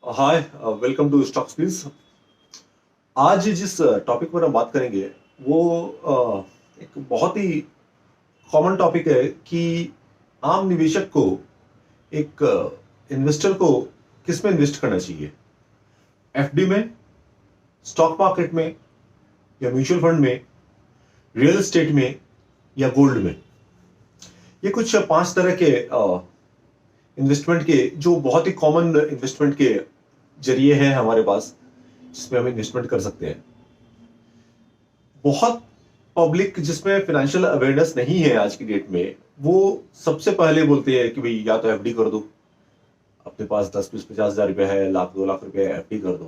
Hi, welcome to stocks please. आज जिस topic पर हम बात करेंगे वो एक बहुत ही कॉमन टॉपिक है कि आम निवेशक को एक इन्वेस्टर को किस में इन्वेस्ट करना चाहिए। एफडी में, स्टॉक मार्केट में, या म्यूचुअल फंड में, रियल एस्टेट में, या गोल्ड में। ये कुछ 5 तरह के इन्वेस्टमेंट के जो बहुत ही कॉमन इन्वेस्टमेंट के जरिए हैं हमारे पास, जिसमें हम इन्वेस्टमेंट कर सकते हैं। बहुत पब्लिक जिसमें फाइनेंशियल अवेयरनेस नहीं है आज की डेट में, वो सबसे पहले बोलते हैं कि भाई या तो एफडी कर दो, अपने पास 10-20-50 हज़ार रुपया है, लाख 2 लाख रुपया एफडी कर दो,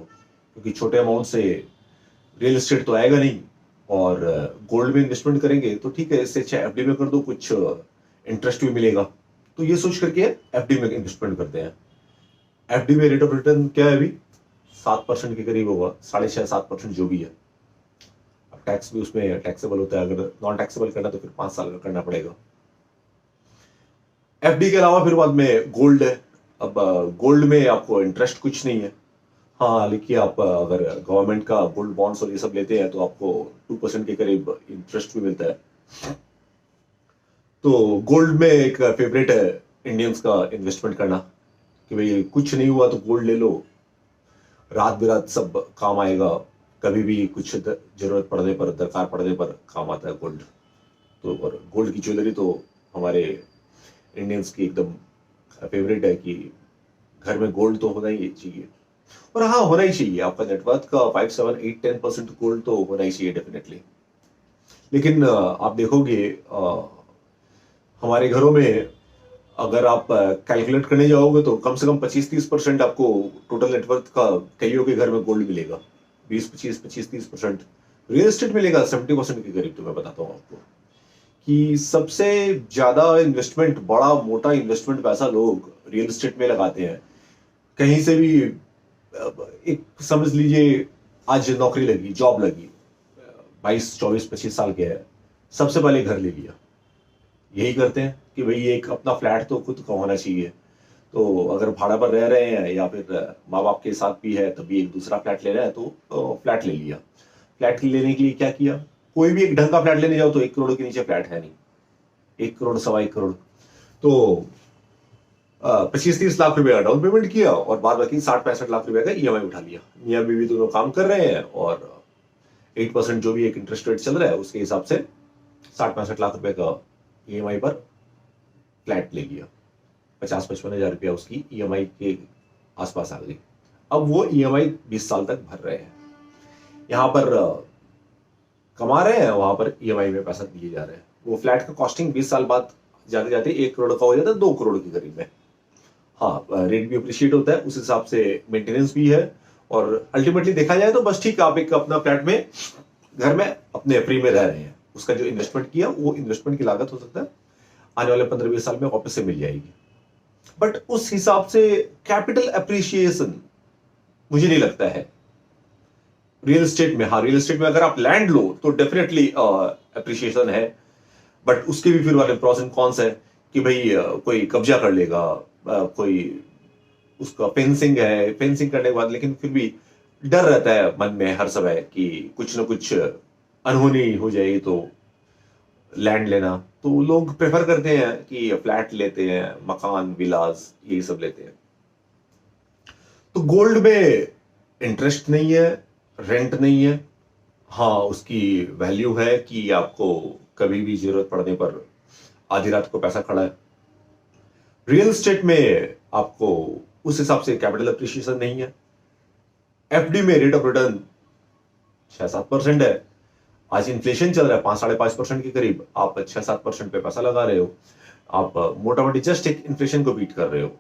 क्योंकि छोटे अमाउंट से रियल एस्टेट तो आएगा नहीं। और गोल्ड में इन्वेस्टमेंट करेंगे तो ठीक है, इससे अच्छा एफडी में कर दो, कुछ इंटरेस्ट भी मिलेगा। तो ये सोच करके एफडी में इन्वेस्टमेंट करते हैं। एफडी में रेट ऑफ रिटर्न क्या है अभी? 7% के करीब होगा, 6.5-7% जो भी है। अब टैक्स भी उसमें टैक्सेबल होता है, अगर नॉन टैक्सेबल करना तो फिर 5 साल का करना पड़ेगा। एफडी के अलावा फिर बाद में गोल्ड है। अब गोल्ड में आपको इंटरेस्ट कुछ नहीं है। हाँ, लेकिन आप अगर गवर्नमेंट का गोल्ड बॉन्ड्स और ये सब लेते हैं तो आपको 2% के करीब इंटरेस्ट भी मिलता है। तो गोल्ड में एक फेवरेट है इंडियंस का इन्वेस्टमेंट करना, कि भाई कुछ नहीं हुआ तो गोल्ड ले लो, रात बिरात सब काम आएगा, कभी भी कुछ जरूरत पड़ने पर, दरकार पड़ने पर काम आता है गोल्ड। तो और गोल्ड की ज्वेलरी तो हमारे इंडियंस की एकदम फेवरेट है कि घर में गोल्ड तो होना ही चाहिए। और हाँ, होना ही चाहिए। आपका नेटवर्थ का 5, 7, 8, 10% गोल्ड तो होना ही चाहिए डेफिनेटली। लेकिन आप देखोगे हमारे घरों में अगर आप कैलकुलेट करने जाओगे तो कम से कम 25-30% आपको टोटल नेटवर्थ का कईयों के घर में गोल्ड मिलेगा। 20-25, 25-30% रियल एस्टेट मिलेगा, 70% के करीब। तो मैं बताता हूँ आपको कि सबसे ज्यादा इन्वेस्टमेंट, बड़ा मोटा इन्वेस्टमेंट पैसा लोग रियल एस्टेट में लगाते हैं। कहीं से भी एक समझ लीजिए, आज नौकरी लगी, जॉब लगी, 22, 24, 25 साल के है, सबसे पहले घर ले लिया। यही करते हैं कि भाई एक अपना फ्लैट तो खुद का होना चाहिए। तो अगर भाड़ा पर रह रहे हैं या फिर माँ बाप के साथ भी है तभी एक दूसरा फ्लैट ले रहा है तो फ्लैट ले लिया। फ्लैट लेने के लिए क्या किया? कोई भी एक ढंग का फ्लैट लेने जाओ तो 1 करोड़ के नीचे फ्लैट है नहीं। 1 करोड़, 1.25 करोड़। तो 25-30 लाख रुपए का डाउन पेमेंट किया और बाद बाकी 60-65 लाख रुपए का ईएमआई उठा लिया। मियाँ बीवी दोनों काम कर रहे हैं और 8% जो भी एक इंटरेस्ट रेट चल रहा है उसके हिसाब से 60-65 लाख रुपए का ईएमआई पर फ्लैट ले लिया। 50-55 हज़ार रुपया उसकी ईएमआई के आसपास आ गई। अब वो ईएमआई 20 साल तक भर रहे हैं। यहां पर कमा रहे हैं, वहां पर ईएमआई में पैसा दिए जा रहे हैं। वो फ्लैट का कॉस्टिंग 20 साल बाद जाते जाते 1 करोड़ का हो जाता है, 2 करोड़ के करीब में। हाँ, रेट भी अप्रिशिएट होता है, उस हिसाब से मेंटेनेंस भी है। और अल्टीमेटली देखा जाए तो बस ठीक, आप एक अपना फ्लैट में, घर में अपने फ्री में रह रहे हैं। उसका जो इन्वेस्टमेंट किया वो इन्वेस्टमेंट की लागत हो सकता है आने वाले 15-20 साल में वापस से मिल जाएगी। बट उस हिसाब से कैपिटल अप्रिशिएशन मुझे नहीं लगता है रियल एस्टेट में। हाँ, रियल एस्टेट में अगर आप लैंड लो तो डेफिनेटली अप्रिशिएशन है, बट उसके भी फिर वाले प्रॉस एंड कॉन्स है कि भाई कोई कब्जा कर लेगा, कोई उसका फेंसिंग है, फेंसिंग करने के बाद लेकिन फिर भी डर रहता है मन में हर समय कि कुछ ना कुछ अनहोनी हो जाएगी। तो लैंड लेना तो लोग प्रेफर करते हैं कि फ्लैट लेते हैं, मकान, विलास, यही सब लेते हैं। तो गोल्ड में इंटरेस्ट नहीं है, रेंट नहीं है। हाँ, उसकी वैल्यू है कि आपको कभी भी जरूरत पड़ने पर आधी रात को पैसा खड़ा है। रियल एस्टेट में आपको उस हिसाब से कैपिटल अप्रिशिएशन नहीं है। एफडी में रेट ऑफ रिटर्न 6-7% है। आज इन्फ्लेशन चल रहा है 5-5.5% के करीब, आप 6-7% पे पैसा लगा रहे हो। आप मोटा मोटी जस्ट एक इन्फ्लेशन को बीट कर रहे हो।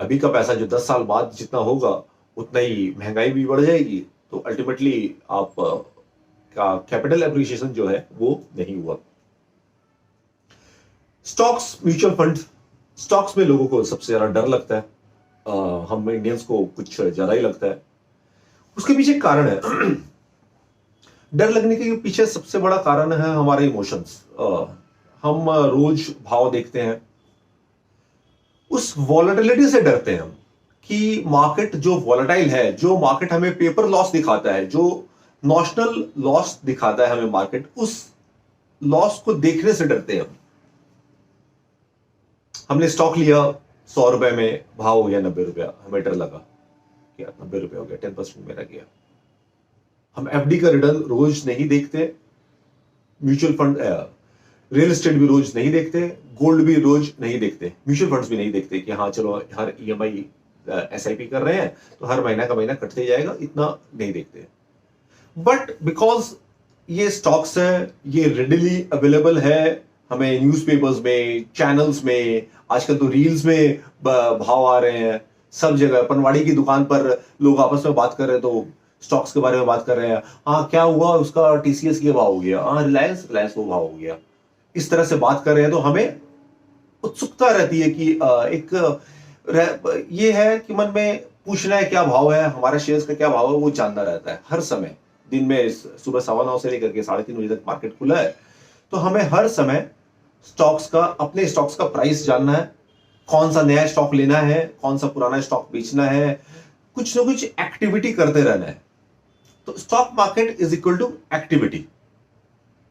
अभी का पैसा जो 10 साल बाद जितना होगा उतना ही महंगाई भी बढ़ जाएगी। तो अल्टीमेटली आप का कैपिटल एप्रिसिएशन जो है वो नहीं हुआ। Stocks, mutual fund. स्टॉक्स में लोगों को सबसे ज्यादा डर लगता है। हम इंडियंस को कुछ ज्यादा ही लगता है। उसके पीछे एक कारण है। डर लगने के पीछे सबसे बड़ा कारण है हमारे इमोशंस। हम रोज भाव देखते हैं, उस वॉलेटिलिटी से डरते हैं हम कि मार्केट जो वॉलेटाइल है, जो मार्केट हमें पेपर लॉस दिखाता है, जो नॉशनल लॉस दिखाता है हमें मार्केट, उस लॉस को देखने से डरते हैं हम। हमने स्टॉक लिया 100 रुपए में, भाव हो गया 90 रुपया, हमें डर लगा क्या 90 रुपये हो गया, 10% मेरा गया। हम एफडी का रिटर्न रोज नहीं देखते, म्यूचुअल फंड रियल एस्टेट भी रोज नहीं देखते, गोल्ड भी रोज नहीं देखते, म्यूचुअल फंड्स भी नहीं देखते कि हाँ चलो हर ईएमआई एसआईपी कर रहे हैं तो हर महीना का महीना कटते जाएगा, इतना नहीं देखते। बट बिकॉज ये स्टॉक्स है, ये रेडिली अवेलेबल है, हमें न्यूज़पेपर्स में, चैनल्स में, आजकल तो रील्स में भाव आ रहे हैं, सब जगह पनवाड़ी की दुकान पर लोग आपस में बात कर रहे हैं तो स्टॉक्स के बारे में बात कर रहे हैं, हाँ क्या हुआ उसका टीसीएस ये भाव हो गया, हाँ रिलायंस वो भाव हो गया, इस तरह से बात कर रहे हैं तो हमें उत्सुकता रहती है कि ये है कि मन में पूछना है क्या भाव है, हमारे शेयर्स का क्या भाव है, वो जानना रहता है हर समय। दिन में सुबह 9:15 से लेकर के 3:30 बजे तक मार्केट खुला है, तो हमें हर समय अपने स्टॉक्स का प्राइस जानना है, कौन सा नया स्टॉक लेना है, कौन सा पुराना स्टॉक बेचना है, कुछ ना कुछ एक्टिविटी करते रहना है। तो stock market is equal to activity.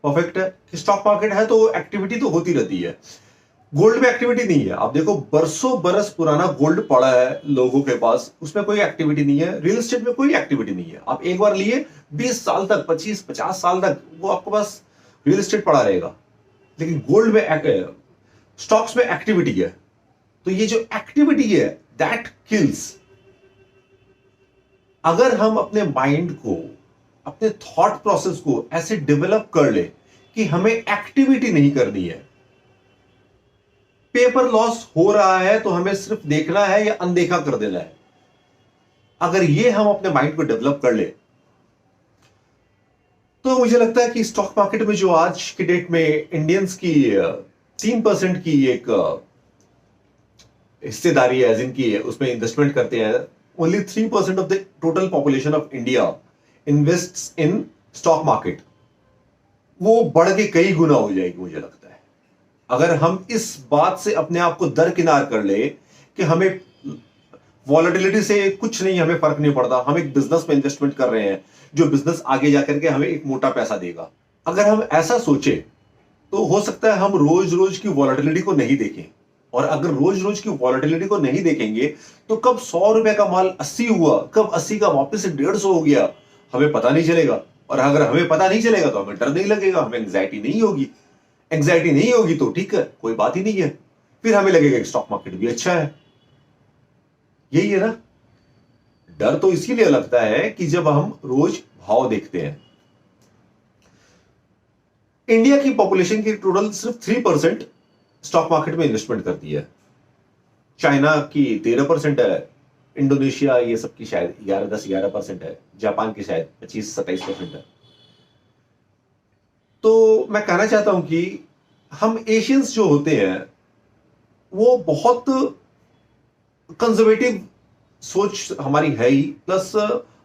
Perfect है कि स्टॉक मार्केट है तो एक्टिविटी तो होती रहती है। गोल्ड में एक्टिविटी नहीं है। आप देखो बरसों बरस पुराना गोल्ड पड़ा है लोगों के पास, उसमें कोई एक्टिविटी नहीं है। रियल एस्टेट में कोई एक्टिविटी नहीं है। आप एक बार लिए 20 साल तक, 25-50 साल तक वो आपके पास रियल एस्टेट पड़ा रहेगा। लेकिन गोल्ड में, स्टॉक्स में एक्टिविटी है। तो ये जो एक्टिविटी है दैट किल्स। अगर हम अपने माइंड को, अपने थॉट प्रोसेस को ऐसे डेवलप कर ले कि हमें एक्टिविटी नहीं करनी है, पेपर लॉस हो रहा है तो हमें सिर्फ देखना है या अनदेखा कर देना है, अगर ये हम अपने माइंड को डेवलप कर ले तो मुझे लगता है कि स्टॉक मार्केट में जो आज की डेट में इंडियंस की 3% की एक हिस्सेदारी है, जिनकी उसमें इन्वेस्टमेंट करते हैं, only 3% of the total population of India invests in stock market, वो बढ़ के कई गुना हो जाएगी मुझे लगता है। अगर हम इस बात से अपने आप को दरकिनार कर ले कि हमें वॉलेटिलिटी से कुछ नहीं, हमें फर्क नहीं पड़ता, हम एक बिजनेस में इन्वेस्टमेंट कर रहे हैं जो बिजनेस आगे जाकर के हमें एक मोटा पैसा देगा, अगर हम ऐसा सोचे तो हो सकता है हम रोज रोज की वॉलेटिलिटी को नहीं देखें। और अगर रोज रोज की वॉलेटिलिटी को नहीं देखेंगे तो कब 100 रुपए का माल 80 हुआ, कब 80 का वापस से 150 हो गया, हमें पता नहीं चलेगा। और अगर हमें पता नहीं चलेगा तो हमें डर नहीं लगेगा, हमें एंग्जाइटी नहीं होगी। एंग्जाइटी नहीं होगी तो ठीक है, कोई बात ही नहीं है, फिर हमें लगेगा कि स्टॉक मार्केट भी अच्छा है। यही है ना। डर तो इसीलिए लगता है कि जब हम रोज भाव देखते हैं। इंडिया की पॉपुलेशन की टोटल सिर्फ 3% स्टॉक मार्केट में इन्वेस्टमेंट करती है। चाइना की 13% है, इंडोनेशिया ये सब की शायद 11% है, जापान की शायद 25-27% है। तो मैं कहना चाहता हूं कि हम एशियंस जो होते हैं वो बहुत कंजर्वेटिव सोच हमारी है ही, प्लस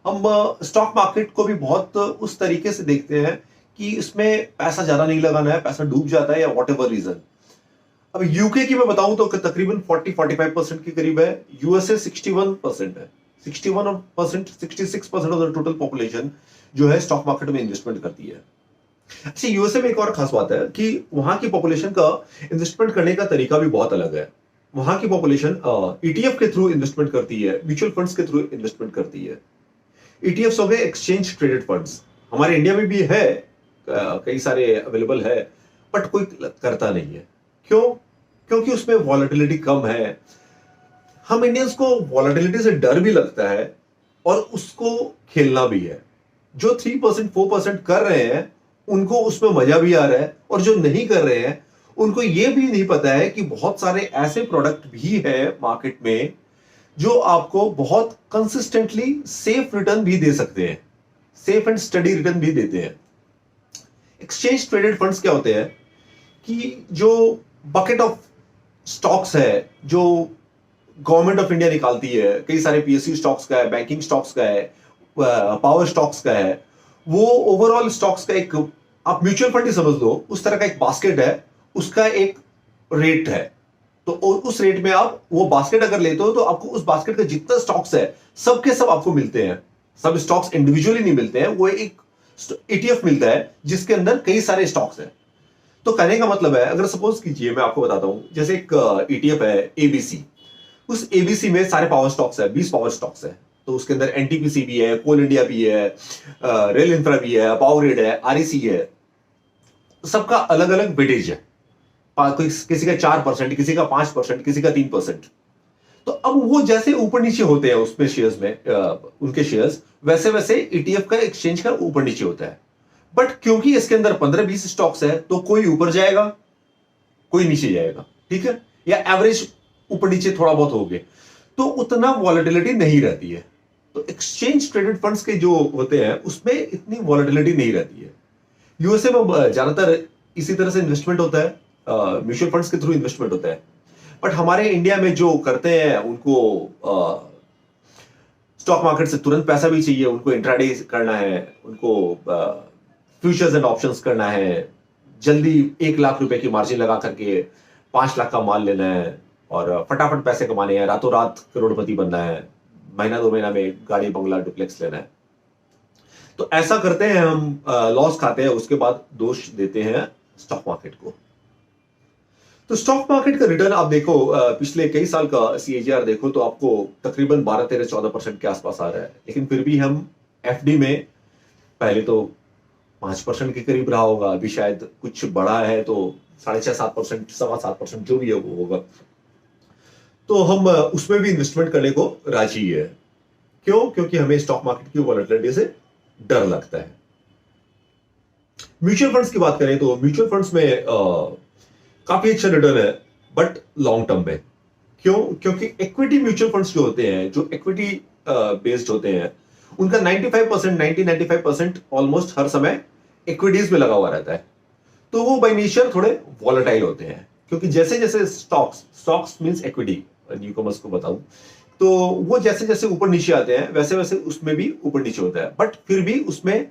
हम स्टॉक मार्केट को भी बहुत उस तरीके से देखते हैं कि इसमें पैसा ज्यादा नहीं लगाना है, पैसा डूब जाता है या वॉट एवर रीजन। अब यूके की मैं बताऊं तो तकरीबन 40-45% के करीब है, यूएसए 61% है, 61%, 66% ऑफ द टोटल पॉपुलेशन जो है स्टॉक मार्केट में इन्वेस्टमेंट करती है। अच्छा, यूएसए में एक और खास बात है कि वहां की पॉपुलेशन का इन्वेस्टमेंट करने का तरीका भी बहुत अलग है। वहां की पॉपुलेशन ईटीएफ के थ्रू इन्वेस्टमेंट करती है, म्यूचुअल फंड्स के थ्रू इन्वेस्टमेंट करती है। ईटीएफ हो गए एक्सचेंज ट्रेडेड फंड्स, हमारे इंडिया में भी है, कई सारे अवेलेबल है, बट कोई करता नहीं है। क्यों? क्योंकि उसमें वॉलेटिलिटी कम है। हम इंडियंस को वॉलेटिलिटी से डर भी लगता है और उसको खेलना भी है। जो 3% 4% कर रहे हैं उनको उसमें मजा भी आ रहा है, और जो नहीं कर रहे हैं उनको यह भी नहीं पता है कि बहुत सारे ऐसे प्रोडक्ट भी है मार्केट में जो आपको बहुत कंसिस्टेंटली सेफ रिटर्न भी दे सकते हैं, सेफ एंड स्टडी रिटर्न भी देते हैं। एक्सचेंज ट्रेडेड फंड्स क्या होते हैं कि जो बकेट ऑफ स्टॉक्स है जो गवर्नमेंट ऑफ इंडिया निकालती है, कई सारे पीएसयू स्टॉक्स का है, बैंकिंग स्टॉक्स का है, पावर स्टॉक्स का है, वो ओवरऑल स्टॉक्स का एक, आप म्यूचुअल फंड ही समझ लो, उस तरह का एक बास्केट है, उसका एक रेट है। तो उस रेट में आप वो बास्केट अगर लेते हो तो आपको उस बास्केट का जितना स्टॉक्स है सबके सब आपको मिलते हैं। सब स्टॉक्स इंडिविजुअली नहीं मिलते हैं, वो एक ETF मिलता है जिसके अंदर कई सारे स्टॉक्स हैं। तो कहने का मतलब है, अगर सपोज कीजिए मैं आपको बताता हूं, जैसे एक ETF है ABC, उस ABC में सारे पावर स्टॉक्स है, 20 पावर स्टॉक्स है। तो उसके अंदर NTPC भी है, कोल इंडिया भी है, रेल इंफ्रा भी है, पावर ग्रिड है, REC है। सबका अलग अलग वेटेज है, किसी का 4%, किसी का 5%, किसी का 3%। तो अब वो जैसे ऊपर नीचे होते हैं उसमें शेयर्स में, उनके शेयर्स वैसे वैसे ETF का एक्सचेंज का ऊपर नीचे होता है। बट क्योंकि इसके अंदर 15-20 स्टॉक्स है तो कोई ऊपर जाएगा, कोई नीचे जाएगा, ठीक है, या एवरेज ऊपर नीचे थोड़ा बहुत हो गए, तो उतना वॉलेटिलिटी नहीं रहती है। तो एक्सचेंज ट्रेडेड फंड्स के जो होते हैं उसमें इतनी वॉलेटिलिटी नहीं रहती है। यूएसए में ज्यादातर इसी तरह से इन्वेस्टमेंट होता है, म्यूचुअल फंड्स के थ्रू इन्वेस्टमेंट होता है। बट हमारे इंडिया में जो करते हैं उनको स्टॉक मार्केट से तुरंत पैसा भी चाहिए, उनको इंट्राडे करना है, उनको फ्यूचर्स एंड ऑप्शंस करना है, जल्दी 1 लाख रुपए की मार्जिन लगा करके 5 लाख का माल लेना है और फटाफट पैसे कमाने हैं, रातों रात करोड़पति बनना है, महीना 2 महीना में गाड़ी बंगला डुप्लेक्स लेना है। तो ऐसा करते हैं हम, लॉस खाते हैं, उसके बाद दोष देते हैं स्टॉक मार्केट को। तो स्टॉक मार्केट का रिटर्न आप देखो, पिछले कई साल का CAGR देखो तो आपको तकरीबन 12-13-14% के आसपास आ रहा है। लेकिन फिर भी हम FD में पहले तो 5% के करीब रहा होगा, अभी शायद कुछ बड़ा है तो 6.5-7%, 7.25% जो भी है वो होगा। तो हम उसमें भी इन्वेस्टमेंट करने को राजी है। क्यों? क्योंकि हमें स्टॉक मार्केट की वॉलेटिलिटी से डर लगता है। म्यूचुअल फंड्स की बात करें तो म्यूचुअल फंड्स में काफी अच्छा रिटर्न है, बट लॉन्ग टर्म में। क्यों? क्योंकि इक्विटी म्यूचुअल फंड्स जो होते हैं, जो इक्विटी बेस्ड होते हैं, उनका 95%, 90-95% ऑलमोस्ट हर समय इक्विटीज में लगा हुआ रहता है। तो वो बाय नेचर थोड़े वॉलेटाइल होते हैं, क्योंकि जैसे जैसे स्टॉक्स मींस इक्विटी, न्यूकमर्स को बताऊं तो वो जैसे जैसे ऊपर नीचे आते हैं वैसे वैसे उसमें भी ऊपर नीचे होता है। बट फिर भी उसमें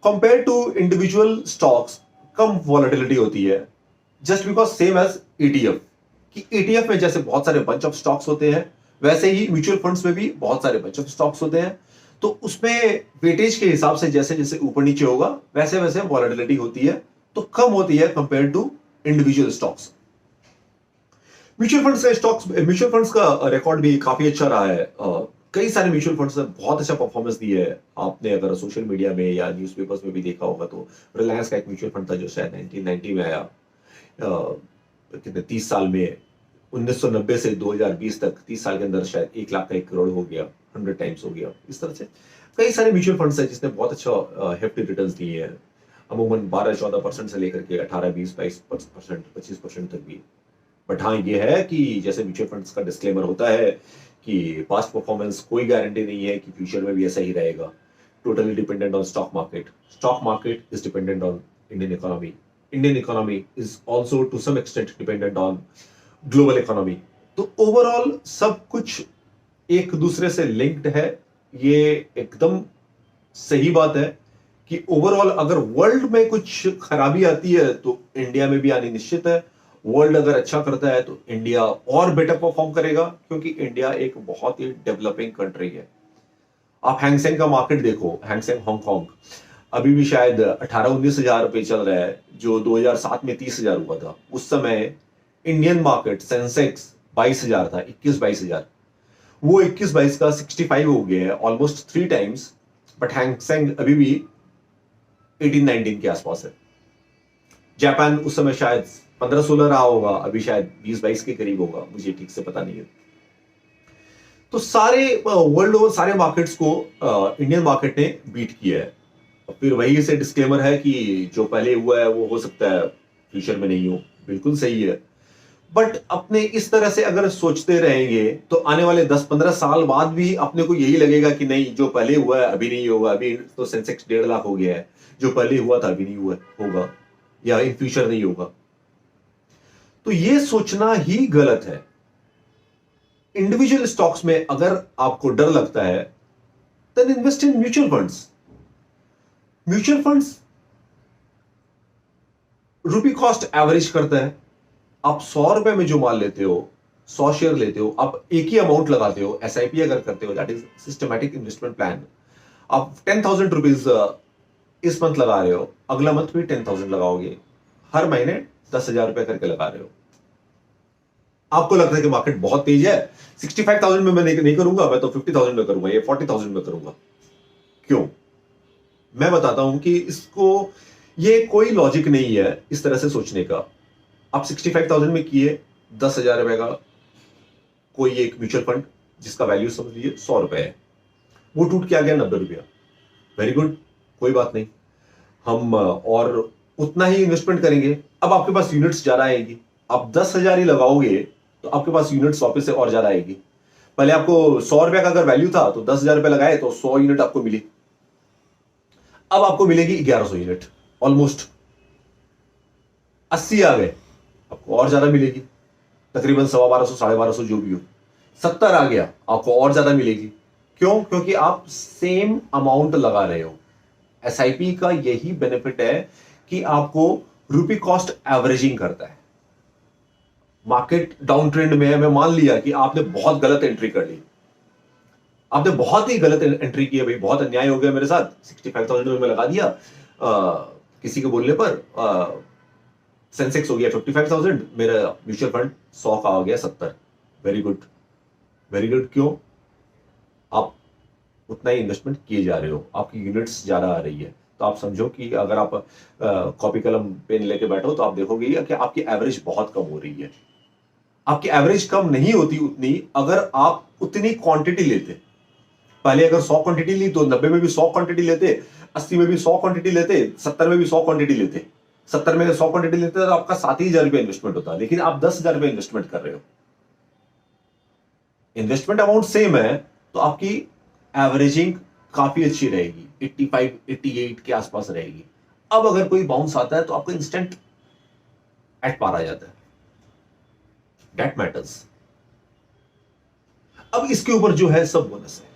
कंपेयर टू इंडिविजुअल स्टॉक्स कम वॉलेटिलिटी होती है, just because same as ETF, कि ETF में जैसे बहुत सारे बंच ऑफ स्टॉक्स होते हैं, वैसे ही म्यूचुअल फंड्स में भी बहुत सारे बंच ऑफ स्टॉक्स होते हैं। तो उसमें वेटेज के हिसाब से जैसे जैसे ऊपर नीचे होगा वैसे वैसे वॉलेटिलिटी होती है, तो कम होती है compare to individual stocks. Mutual funds का रिकॉर्ड भी काफी अच्छा रहा है। कई सारे म्यूचुअल फंड्स ने बहुत अच्छा परफॉर्मेंस दिया है। आपने अगर सोशल मीडिया में या न्यूज़पेपर्स में भी देखा होगा तो रिलायंस का एक म्यूचुअल फंड था जो शायद 1990 में आया, कितने 30 साल में, 1990 से 2020 तक 30 साल के अंदर शायद 1 लाख का 1 करोड़ हो गया, 100 टाइम्स हो गया। इस तरह से कई सारे म्यूचुअल फंड्स है जिसने बहुत अच्छा हेफ्टी रिटर्न्स दिए हैं, अमूमन 12-14% से लेकर के 18-20-22%, 25% तक भी। बट हाँ ये है कि जैसे म्यूचुअल फंड्स का डिस्क्लेमर होता है कि पास्ट परफॉर्मेंस कोई गारंटी नहीं है कि फ्यूचर में भी ऐसा ही रहेगा। Totally dependent on stock market is dependent on Indian economy is also to some extent dependent on global economy. तो ओवरऑल सब कुछ एक दूसरे से लिंक्ड है। ये एकदम सही बात है कि ओवरऑल अगर वर्ल्ड में कुछ खराबी आती है तो इंडिया में भी आनी निश्चित है। वर्ल्ड अगर अच्छा करता है तो इंडिया और बेटर परफॉर्म करेगा, क्योंकि इंडिया एक बहुत ही डेवलपिंग कंट्री है। आप हैंगसेंग का मार्केट देखो, हैंगसेंग हांगकांग अभी भी शायद 18-19 हजार रुपए चल रहा है, जो 2007 में 30,000 हुआ था। उस समय इंडियन मार्केट सेंसेक्स 22,000 था, 21-22 हजार। वो 21-22 का 65 हो गया है, ऑलमोस्ट 3 टाइम्स। बट हैंगसेंग अभी भी 18-19 के आसपास है। जापान उस समय शायद 15-16 रहा होगा, अभी शायद 20-22 के करीब होगा, मुझे ठीक से पता नहीं है। तो सारे वर्ल्ड ओवर सारे मार्केट्स को इंडियन मार्केट ने बीट किया है। फिर वही से डिस्क्लेमर है कि जो पहले हुआ है वो हो सकता है फ्यूचर में नहीं हो, बिल्कुल सही है। बट अपने इस तरह से अगर सोचते रहेंगे तो आने वाले 10-15 साल बाद भी अपने को यही लगेगा कि नहीं, जो पहले हुआ है अभी नहीं होगा। अभी तो सेंसेक्स 1.5 लाख हो गया है, जो पहले हुआ था अभी नहीं हुआ होगा या इन फ्यूचर नहीं होगा। तो ये सोचना ही गलत है। इंडिविजुअल स्टॉक्स में अगर आपको डर लगता है then invest in mutual funds. Mutual funds rupee cost average करता है, आप 100 रुपए में जो माल लेते हो, 100 शेयर लेते हो, आप एक ही अमाउंट लगाते हो, एसआईपी अगर करते हो, that is systematic investment plan, आप 10,000 रुपीज इस मंथ लगा रहे हो, अगला मंथ भी 10,000 लगाओगे, हर महीने 10,000 रुपए करके लगा रहे हो। आपको लगता है कि मार्केट बहुत तेज है, 65,000 में मैं नहीं करूंगा, मैं तो 50,000 में करूंगा, ये 40,000 में करूंगा। क्यों? मैं बताता हूं कि इसको, ये कोई लॉजिक नहीं है इस तरह से सोचने का। आप 65,000 में किए, 10,000 रुपए का कोई एक म्यूचुअल फंड जिसका वैल्यू समझ लीजिए 100 रुपए है, वो टूट के आ गया 90 रुपया, वेरी गुड, कोई बात नहीं, हम और उतना ही इन्वेस्टमेंट करेंगे। अब आपके पास यूनिट्स ज्यादा आएगी, आप 10,000 ही लगाओगे तो आपके पास यूनिट्स वापस से और ज्यादा आएगी। पहले आपको 100 रुपए का अगर वैल्यू था तो 10,000 रुपए लगाए तो 100 यूनिट आपको मिली, अब आपको मिलेगी 1100 यूनिट, ऑलमोस्ट 80 आ गए, आपको और ज्यादा मिलेगी, तकरीबन 1250 1250 जो भी हो, 70 आ गया, आपको और ज्यादा मिलेगी। क्यों? क्योंकि आप सेम अमाउंट लगा रहे हो। एसआईपी का यही बेनिफिट है कि आपको रूपी कॉस्ट एवरेजिंग करता है। मार्केट डाउन ट्रेंड में है, मैं मान लिया कि आपने बहुत गलत एंट्री कर ली, आपने बहुत ही गलत एंट्री की है भाई, बहुत अन्याय हो गया मेरे साथ, 65,000 में लगा दिया, किसी के बोलने पर सेंसेक्स हो गया 55,000, मेरा म्यूचुअल फंड 100 का हो गया 70, वेरी गुड, वेरी गुड। क्यों? आप उतना ही इन्वेस्टमेंट किए जा रहे हो, आपकी यूनिट्स ज्यादा आ रही है। तो आप समझो कि अगर आप कॉपी कलम पेन लेके बैठो तो आप देखोगे कि आपकी एवरेज बहुत कम हो रही है। आपकी एवरेज कम नहीं होती उतनी अगर आप उतनी क्वांटिटी लेते। पहले अगर 100 क्वांटिटी ली तो 90 में भी 100 क्वांटिटी लेते, 80 में भी 100 क्वांटिटी लेते, 70 में भी 100 क्वांटिटी लेते। 70 में 100 क्वांटिटी लेते तो आपका 7,000 रुपये इन्वेस्टमेंट होता, लेकिन आप 10,000 रुपये इन्वेस्टमेंट कर रहे हो। इन्वेस्टमेंट अमाउंट सेम है तो आपकी एवरेजिंग काफी अच्छी रहेगी, 85 88 के आसपास रहेगी। अब अगर कोई बाउंस आता है तो आपको इंस्टेंट एट पार आ जाता है, दैट मैटर्स। अब इसके ऊपर जो है सब बोनस है,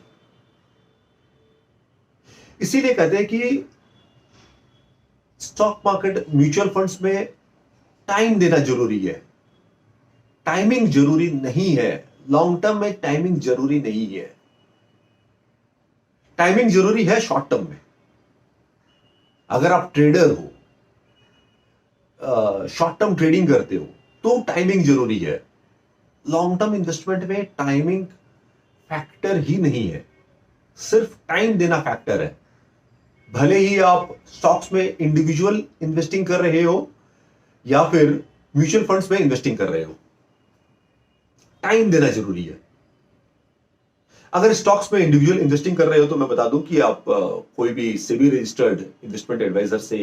इसीलिए कहते हैं कि स्टॉक मार्केट म्यूचुअल फंड्स में टाइम देना जरूरी है, टाइमिंग जरूरी नहीं है। लॉन्ग टर्म में टाइमिंग जरूरी नहीं है, टाइमिंग जरूरी है शॉर्ट टर्म में। अगर आप ट्रेडर हो, शॉर्ट टर्म ट्रेडिंग करते हो तो टाइमिंग जरूरी है। लॉन्ग टर्म इन्वेस्टमेंट में टाइमिंग फैक्टर ही नहीं है, सिर्फ टाइम देना फैक्टर है। भले ही आप स्टॉक्स में इंडिविजुअल इन्वेस्टिंग कर रहे हो या फिर म्यूचुअल फंड्स में इन्वेस्टिंग कर रहे हो, टाइम देना जरूरी है। अगर स्टॉक्स में इंडिविजुअल इन्वेस्टिंग कर रहे हो तो मैं बता दूं कि आप कोई भी सेबी रजिस्टर्ड इन्वेस्टमेंट एडवाइजर से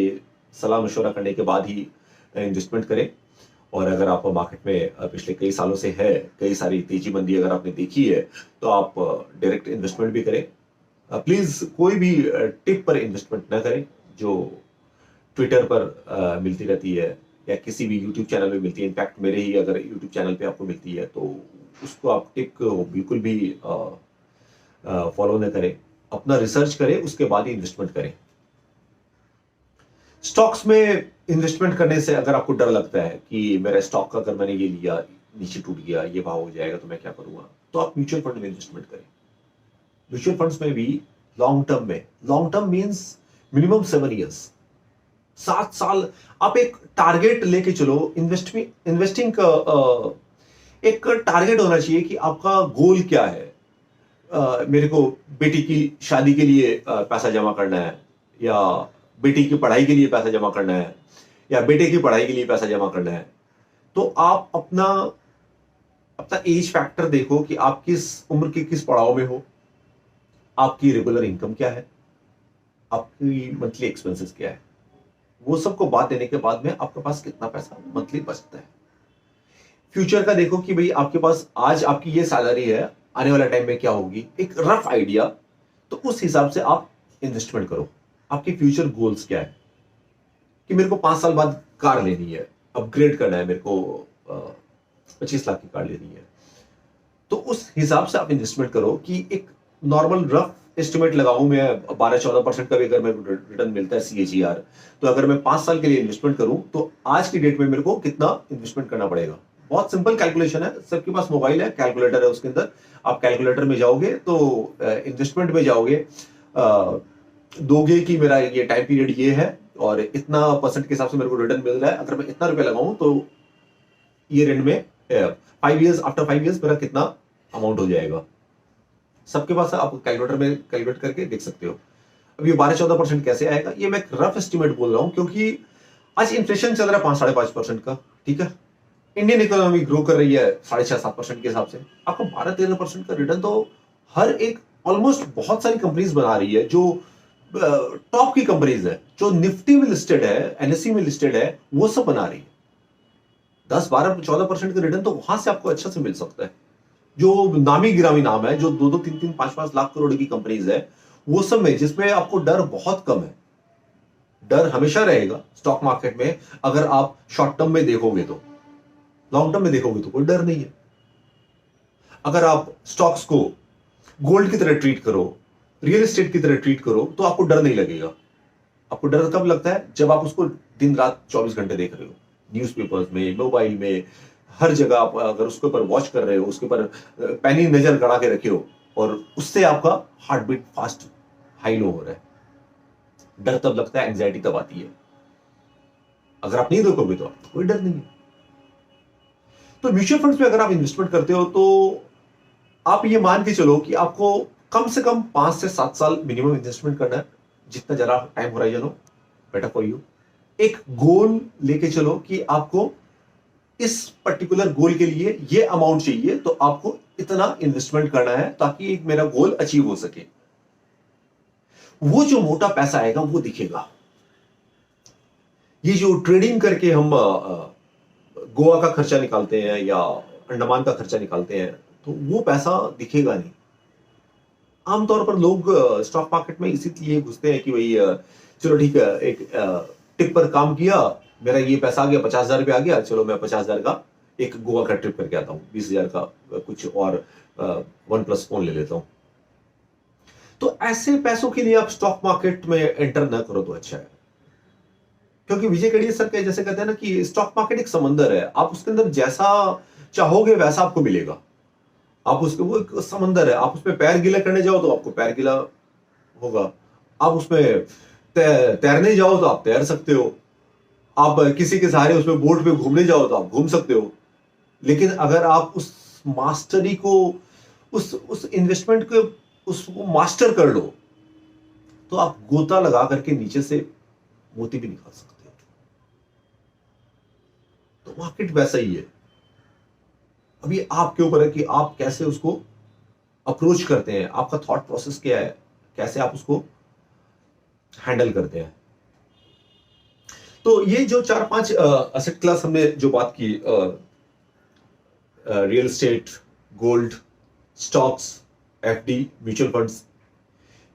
सलाह मशवरा करने के बाद ही इन्वेस्टमेंट करें। और अगर आप मार्केट में पिछले कई सालों से है, कई सारी तेजी मंदी अगर आपने देखी है तो आप डायरेक्ट इन्वेस्टमेंट भी करें। प्लीज कोई भी टिप पर इन्वेस्टमेंट ना करें जो ट्विटर पर मिलती रहती है या किसी भी यूट्यूब चैनल में मिलती है। इनफैक्ट मेरे ही अगर यूट्यूब चैनल पे आपको मिलती है तो उसको आप टिप को बिल्कुल भी फॉलो न करें, अपना रिसर्च करें, उसके बाद ही इन्वेस्टमेंट करें। स्टॉक्स में इन्वेस्टमेंट करने से अगर आपको डर लगता है कि मेरा स्टॉक का अगर मैंने ये लिया नीचे टूट गया, ये भाव हो जाएगा तो मैं क्या करूंगा, तो आप म्यूचुअल फंड में इन्वेस्टमेंट करें। म्यूचुअल फंड्स में भी लॉन्ग टर्म में, long term means minimum 7 years, 7 साल आप एक टारगेट लेके चलो। इन्वेस्टिंग का एक टारगेट होना चाहिए कि आपका गोल क्या है। मेरे को बेटी की शादी के लिए पैसा जमा करना है, या बेटी की पढ़ाई के लिए पैसा जमा करना है, या बेटे की पढ़ाई के लिए पैसा जमा करना है। तो आप अपना अपना एज फैक्टर देखो कि आप किस उम्र के किस पड़ाव में हो, आपकी रेगुलर इनकम क्या है, आपकी मंथली एक्सपेंसेस क्या है, वो सबको बात देने के बाद में आपके पास कितना पैसा मंथली बचता है। फ्यूचर का देखो कि भाई आपके पास आज आपकी ये सैलरी है, आने वाला टाइम में क्या होगी, एक रफ आइडिया, तो उस हिसाब से आप इन्वेस्टमेंट करो। आपके फ्यूचर गोल्स क्या है कि मेरे को 5 साल बाद कार लेनी है, अपग्रेड करना है, मेरे को 25 लाख की कार लेनी है, तो उस हिसाब से आप इन्वेस्टमेंट करो कि एक नॉर्मल रफ एस्टिमेट लगाऊं मैं 12-14% का भी अगर मेरे को रिटर्न मिलता है CAGR, तो अगर मैं 5 साल के लिए इन्वेस्टमेंट करूं तो आज की डेट में मेरे को कितना इन्वेस्टमेंट करना पड़ेगा। बहुत सिंपल कैलकुलेशन है, सबके पास मोबाइल है, कैलकुलेटर है, उसके अंदर आप कैलकुलेटर में जाओगे तो इन्वेस्टमेंट में जाओगे, दोगे कि मेरा ये टाइम पीरियड ये है और इतना % के हिसाब से मेरे को रिटर्न मिल रहा है, अगर मैं इतना रुपया लगाऊं तो ईयर एंड में 5 ईयर्स, आफ्टर 5 ईयर्स मेरा कितना अमाउंट हो जाएगा। सबके पास है, आप कैलकुलेटर में कैलकुलेट करके देख सकते हो। अब ये 12-14% कैसे आएगा, ये मैं रफ एस्टिमेट बोल रहा हूं, क्योंकि आज इन्फ्लेशन चल रहा है 5-5.5% का, ठीक है। इंडियन इकोनॉमी ग्रो कर रही है 6.5-7% के हिसाब से, आपको 12-13% का रिटर्न तो हर एक ऑलमोस्ट बहुत सारी कंपनीज बना रही है, जो टॉप की कंपनीज है, जो निफ्टी में लिस्टेड है, NSE में लिस्टेड है, वो सब बना रही है। 10-12-14% का रिटर्न तो वहां से आपको अच्छा से मिल सकता है। जो नामी गिरामी नाम है, जो 2-2, 3-3, 5-5 लाख करोड़ की कंपनीज है, वो सब में जिसमें आपको डर बहुत कम है। डर हमेशा रहेगा स्टॉक मार्केट में, अगर आप शॉर्ट टर्म में देखोगे तो। लॉन्ग टर्म में देखोगे तो कोई डर नहीं है। अगर आप स्टॉक्स को गोल्ड की तरह ट्रीट करो, रियल एस्टेट की तरह ट्रीट करो, तो आपको डर नहीं लगेगा। आपको डर कब लगता है, जब आप उसको दिन रात 24 घंटे देख रहे हो, न्यूज़पेपर्स में, मोबाइल में, हर जगह आप अगर उसके ऊपर वॉच कर रहे हो, उसके ऊपर पैनी नजर गड़ा के रखे हो, और उससे आपका heart beat fast high low हो रहा है। डर तब लगता है, एंग्जाइटी तब आती है। अगर आप नहीं देखोगे तो आपको कोई डर नहीं है। तो म्यूचुअल फंड्स में अगर आप इन्वेस्टमेंट करते हो तो आप ये मान के चलो कि आपको कम से कम 5 से 7 साल मिनिमम इन्वेस्टमेंट करना है, जितना जरा टाइम होराइजन हो, बेटर फॉर यू। एक गोल लेके चलो कि आपको इस पर्टिकुलर गोल के लिए ये अमाउंट चाहिए, तो आपको इतना इन्वेस्टमेंट करना है ताकि एक मेरा गोल अचीव हो सके। वो जो मोटा पैसा आएगा वो दिखेगा। ये जो ट्रेडिंग करके हम गोवा का खर्चा निकालते हैं या अंडमान का खर्चा निकालते हैं, तो वो पैसा दिखेगा नहीं। आमतौर पर लोग स्टॉक मार्केट में इसीलिए घुसते हैं कि भाई चलो ठीक है, एक टिप पर काम किया, मेरा ये पैसा आ गया, 50,000 रुपया आ गया, चलो मैं 50,000 का एक गोवा का ट्रिप करके आता हूँ, 20,000 का कुछ और OnePlus फोन ले लेता हूँ। तो ऐसे पैसों के लिए आप स्टॉक मार्केट में एंटर ना करो तो अच्छा है। क्योंकि विजय केडिया सर के जैसे कहते हैं ना कि स्टॉक मार्केट एक समंदर है, आप उसके अंदर जैसा चाहोगे वैसा आपको मिलेगा। आप उसके, वो एक समंदर है, आप उसमें पैर गीला करने जाओ तो आपको पैर गीला होगा, आप उसमें तैरने जाओ तो आप तैर सकते हो, आप किसी के सहारे उसमें बोट पे घूमने जाओ तो आप घूम सकते हो। लेकिन अगर आप उस मास्टरी को, उस इन्वेस्टमेंट को, उसको मास्टर कर लो, तो आप गोता लगा करके नीचे से मोती भी निकाल सकते हो। तो मार्केट वैसा ही है। अभी आपके ऊपर है कि आप कैसे उसको अप्रोच करते हैं, आपका थॉट प्रोसेस क्या है, कैसे आप उसको हैंडल करते हैं। तो ये जो 4-5 असेट क्लास हमने जो बात की, real estate, gold, stocks, FD, mutual funds,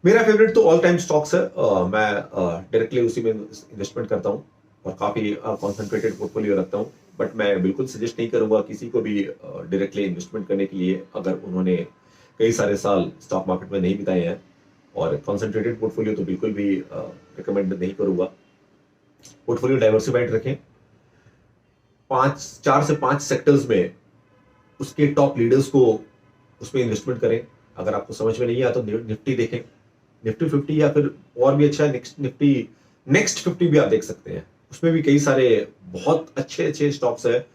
मेरा फेवरेट तो ऑल टाइम स्टॉक्स है। मैं डायरेक्टली उसी में इन्वेस्टमेंट करता हूं और काफी कॉन्सेंट्रेटेड पोर्टफोलियो रखता हूं। बट मैं बिल्कुल सजेस्ट नहीं करूंगा किसी को भी डायरेक्टली इन्वेस्टमेंट करने के लिए, अगर उन्होंने कई सारे साल स्टॉक मार्केट में नहीं बिताए हैं। और कॉन्सेंट्रेटेड पोर्टफोलियो तो बिल्कुल भी रिकमेंड नहीं करूंगा। पोर्टफोलियो डाइवर्सिफाइड रखें, 4 से 5 सेक्टर्स में उसके टॉप लीडर्स को उसमें इन्वेस्टमेंट करें। अगर आपको समझ में नहीं आया तो निफ्टी देखें, निफ्टी 50, या फिर और भी अच्छा है नेक्स्ट 50 भी आप देख सकते हैं। उसमें भी कई सारे बहुत अच्छे अच्छे स्टॉक्स है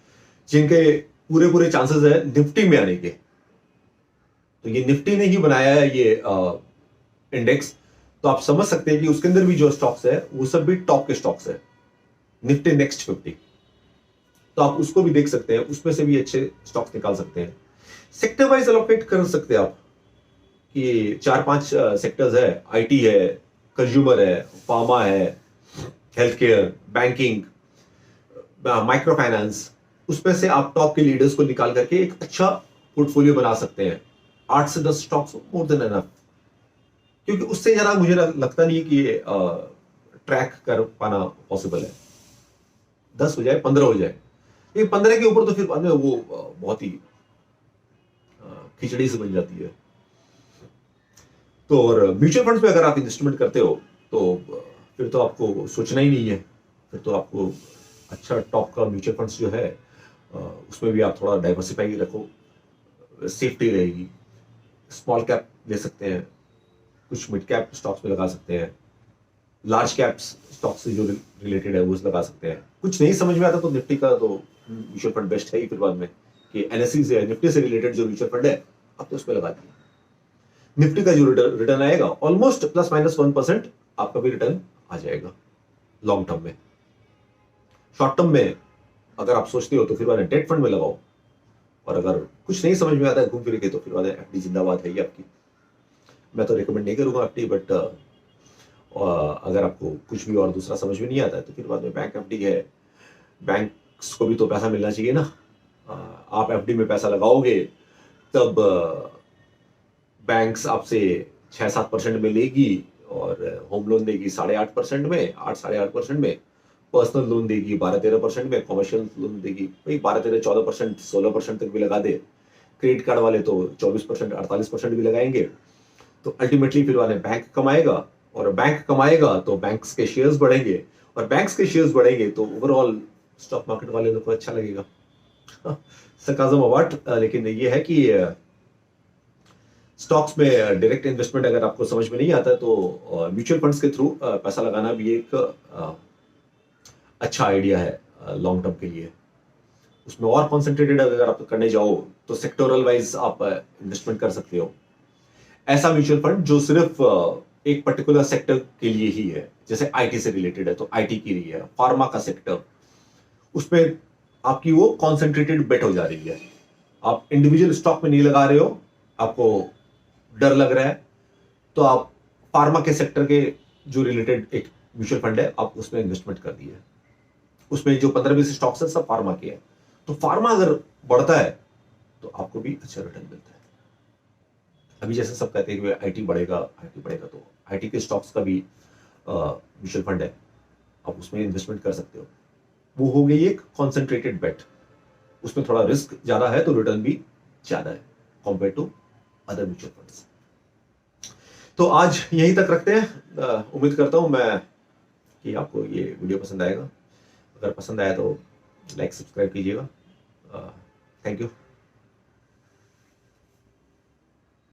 जिनके पूरे पूरे चांसेस है निफ्टी में आने के। तो ये निफ्टी ने ही बनाया है ये इंडेक्स, तो आप समझ सकते हैं कि उसके अंदर भी जो स्टॉक्स है वो सब भी टॉप के स्टॉक्स है, निफ्टी नेक्स्ट 50। तो आप उसको भी देख सकते हैं, उसमें से भी अच्छे स्टॉक्स निकाल सकते हैं। सेक्टर वाइज एलोकेट कर सकते हैं आप कि 4-5 सेक्टर्स है, IT है, कंज्यूमर है, फार्मा है, health care, banking, micro finance, उसमें से आप टॉप के लीडर्स को निकाल करके एक अच्छा पोर्टफोलियो बना सकते हैं। 8 से 10 स्टॉक्स मोर देन एनफ, क्योंकि उससे जरा मुझे लगता नहीं कि ट्रैक कर पाना पॉसिबल है। 10 हो जाए, 15 हो जाए, ये 15 के ऊपर तो फिर बाद में वो बहुत ही खिचड़ी से बन जाती है। तो और म्यूचुअल फंड्स में अगर आप इन्वेस्टमेंट करते हो तो फिर तो आपको सोचना ही नहीं है, फिर तो आपको अच्छा टॉप का म्यूचुअल फंड्स जो है उसमें भी आप थोड़ा डाइवर्सिफाई रखो, सेफ्टी रहेगी। स्मॉल कैप ले सकते हैं, कुछ मिड कैप स्टॉक्स में लगा सकते हैं, लार्ज कैप्स स्टॉक से जो रिलेटेड है वो लगा सकते हैं। कुछ नहीं समझ में आता तो निफ्टी का तो म्यूचुअल फंड बेस्ट है ही फिर बाद में, कि एनएससी से निफ्टी से रिलेटेड जो म्यूचुअल फंड है अब तो उसमें लगा दिए। निफ्टी का जो रिटर्न आएगा ऑलमोस्ट ±1% आपका भी रिटर्न आ जाएगा लॉन्ग टर्म में। शॉर्ट टर्म में अगर आप सोचते हो तो फिर वाले डेट फंड में लगाओ, और अगर कुछ नहीं समझ में आता है घूम फिर के तो फिर वाले एफडी जिंदाबाद है ही आपकी। मैं तो रिकमेंड नहीं करूंगा एफडी, बट अगर आपको कुछ भी और दूसरा समझ में नहीं आता है तो फिर बाद में बैंक एफडी है। बैंक्स को भी तो पैसा मिलना चाहिए ना। आप एफडी में पैसा लगाओगे तब बैंक्स आपसे 6-7% में लेगी, और होम लोन देगी 8.5% में, 8-8.5% में, पर्सनल लोन देगी 12-13% में, कॉमर्शियल लोन देगी भाई 12-13-14%, 16% तक भी लगा दे। क्रेडिट कार्ड वाले तो 24%, 48% भी लगाएंगे। तो अल्टीमेटली फिर वाले बैंक कमाएगा, और बैंक कमाएगा तो बैंक्स के शेयर्स बढ़ेंगे, और बैंक्स के शेयर्स बढ़ेंगे तो ओवरऑल स्टॉक मार्केट वाले लोग को अच्छा लगेगा। सरकाज़म अवार्ड, लेकिन ये है कि स्टॉक्स में डायरेक्ट इन्वेस्टमेंट अगर आपको समझ में नहीं आता तो म्यूचुअल फंड्स के थ्रू पैसा लगाना भी एक अच्छा आइडिया है लॉन्ग टर्म के लिए। उसमें और कॉन्सेंट्रेटेड अगर आप करने जाओ तो सेक्टोरल वाइज आप इन्वेस्टमेंट कर सकते हो। ऐसा म्यूचुअल फंड जो सिर्फ एक पर्टिकुलर सेक्टर के लिए ही है, जैसे आईटी से रिलेटेड है तो आईटी के लिए है, फार्मा का सेक्टर, उसमें आपकी वो कॉन्सेंट्रेटेड बेट हो जा रही है। आप इंडिविजुअल स्टॉक में नहीं लगा रहे हो, आपको डर लग रहा है, तो आप फार्मा के सेक्टर के जो रिलेटेड एक म्यूचुअल फंड है आप उसमें इन्वेस्टमेंट कर दिए। उसमें जो 15-20 स्टॉक्स है सब फार्मा के हैं, तो फार्मा अगर बढ़ता है तो आपको भी अच्छा रिटर्न मिलता है। अभी जैसे सब कहते हैं कि आईटी बढ़ेगा, आईटी बढ़ेगा, तो आईटी के स्टॉक्स का भी म्यूचुअल फंड है, आप उसमें इन्वेस्टमेंट कर सकते हो। वो हो गई एक कॉन्सेंट्रेटेड बेट, उसमें थोड़ा रिस्क ज्यादा है तो रिटर्न भी ज्यादा है compare to other mutual funds. तो आज यहीं तक रखते हैं। उम्मीद करता हूं मैं कि आपको ये वीडियो पसंद आएगा। अगर पसंद आया तो लाइक सब्सक्राइब कीजिएगा। Thank you.